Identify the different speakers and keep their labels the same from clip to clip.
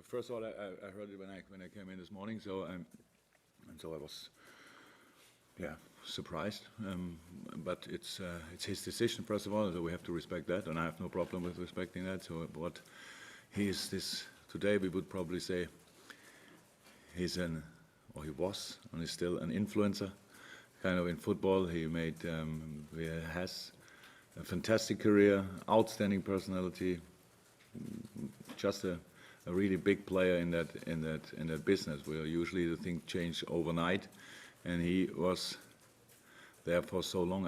Speaker 1: first of all, I heard it when I came in this morning, so I was surprised. But it's his decision first of all, so we have to respect that, and I have no problem with respecting that. So what he is this today, we would probably say he was, and is still an influencer, kind of in football. He has a fantastic career, outstanding personality, just a really big player in that business where usually the thing changed overnight, and he was there for so long.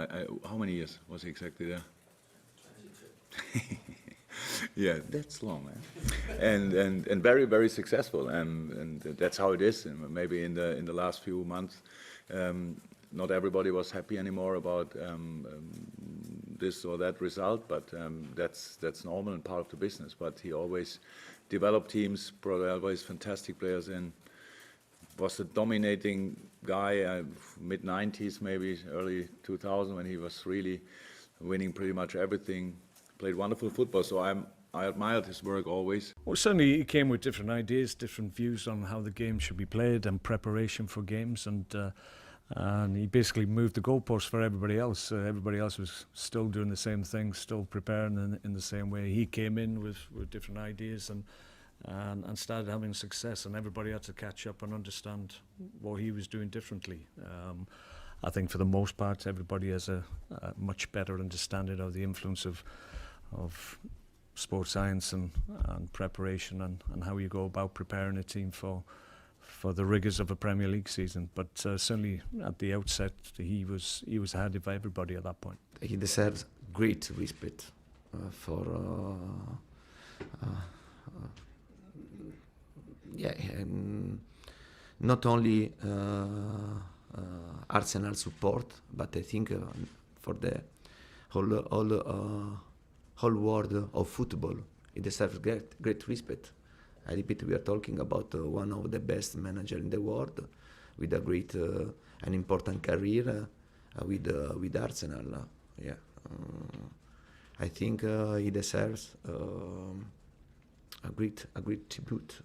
Speaker 1: How many years was he exactly there? 22. Yeah, that's long, man. and very, very successful, and that's how it is. And maybe in the last few months, not everybody was happy anymore about this or that result, but that's normal and part of the business. But he always developed teams, brought always fantastic players in. Was a dominating guy, mid-90s, maybe early 2000, when he was really winning pretty much everything. Played wonderful football, so I admired his work always.
Speaker 2: Well, certainly he came with different ideas, different views on how the game should be played and preparation for games, and he basically moved the goalposts for everybody else. Everybody else was still doing the same thing, still preparing in the same way. He came in with different ideas and started having success, and everybody had to catch up and understand what he was doing differently. I think for the most part, everybody has a much better understanding of the influence of sports science and preparation and how you go about preparing a team for the rigours of a Premier League season. But certainly at the outset, he was ahead of everybody at that point.
Speaker 3: He deserves great respect for not only Arsenal support, but I think for the whole world of football. He deserves great respect. I repeat, we are talking about one of the best managers in the world, with a great and important career with Arsenal. I think he deserves a great tribute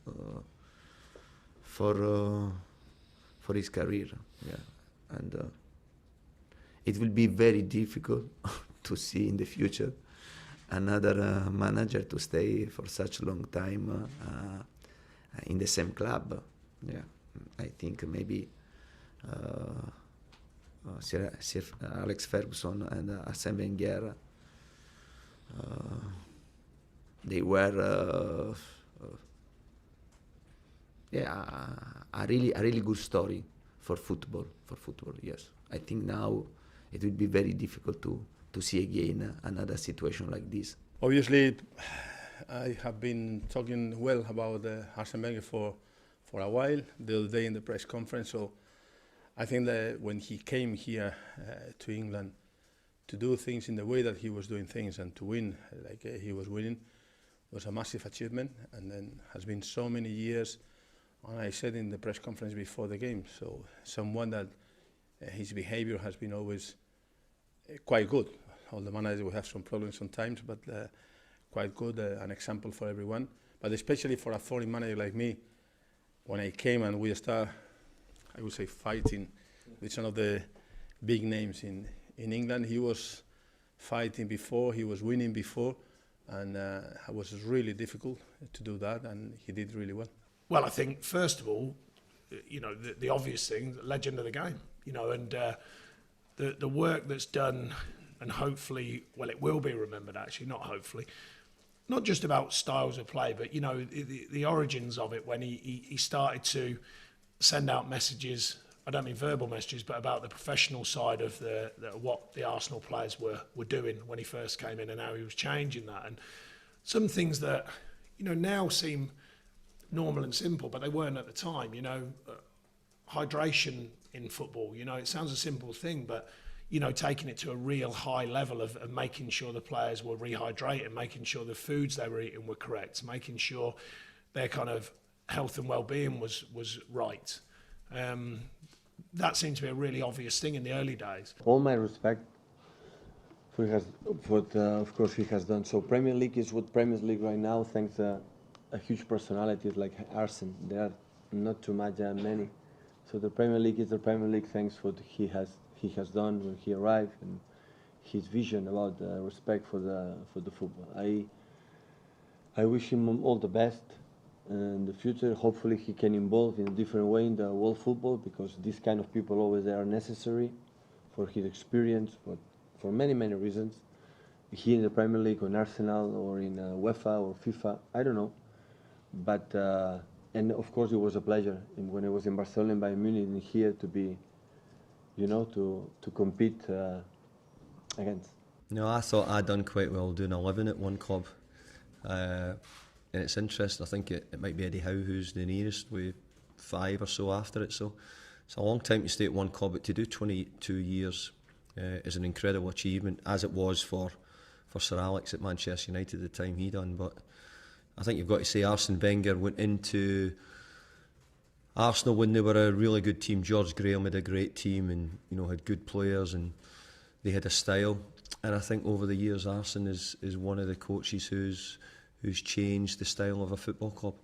Speaker 3: for his career. And it will be very difficult to see in the future another manager to stay for such a long time in the same club. I think maybe Sir Alex Ferguson and Arsen Wenger, they were a really good story for football. Yes, I think now it will be very difficult to see again another situation like this.
Speaker 4: Obviously, I have been talking well about Arsen Wenger for a while, the other day in the press conference. So I think that when he came here to England to do things in the way that he was doing things and to win like he was winning was a massive achievement, and then has been so many years, and I said in the press conference before the game, so someone that his behavior has been always quite good. All the managers will have some problems sometimes, but quite good, an example for everyone. But especially for a foreign manager like me, when I came and we start, I would say, fighting with some of the big names in England. He was fighting before, he was winning before, and it was really difficult to do that, and he did really well.
Speaker 5: Well, I think, first of all, the obvious thing, the legend of the game, and the work that's done, and hopefully, well, it will be remembered, actually, not hopefully, not just about styles of play, but, the origins of it, when he started to send out messages, I don't mean verbal messages, but about the professional side of what the Arsenal players were doing when he first came in, and how he was changing that. And some things that, now seem normal and simple, but they weren't at the time. Hydration in football, it sounds a simple thing, but taking it to a real high level of making sure the players were rehydrated, making sure the foods they were eating were correct, making sure their kind of health and well-being was right. That seemed to be a really obvious thing in the early days.
Speaker 6: All my respect for what of course he has done. So Premier League is what Premier League right now, thanks a huge personalities like Arsen. There are not too much many. So the Premier League is the Premier League thanks for what he has done when he arrived and his vision about respect for the football. I wish him all the best in the future. Hopefully he can involve in a different way in the world football, because these kind of people always are necessary for his experience, for many reasons. Here in the Premier League, or in Arsenal, or in UEFA or FIFA, I don't know. But and of course it was a pleasure when I was in Barcelona and Bayern Munich and here to be, to compete against.
Speaker 7: No, I thought I'd done quite well doing 11 at one club. And it's interesting, I think it might be Eddie Howe who's the nearest with 5 or so after it. So it's a long time to stay at one club, but to do 22 years is an incredible achievement, as it was for Sir Alex at Manchester United at the time he done. But I think you've got to say Arsen Wenger went into Arsenal when they were a really good team. George Graham had a great team and had good players and they had a style. And I think over the years Arsen is one of the coaches who's changed the style of a football club.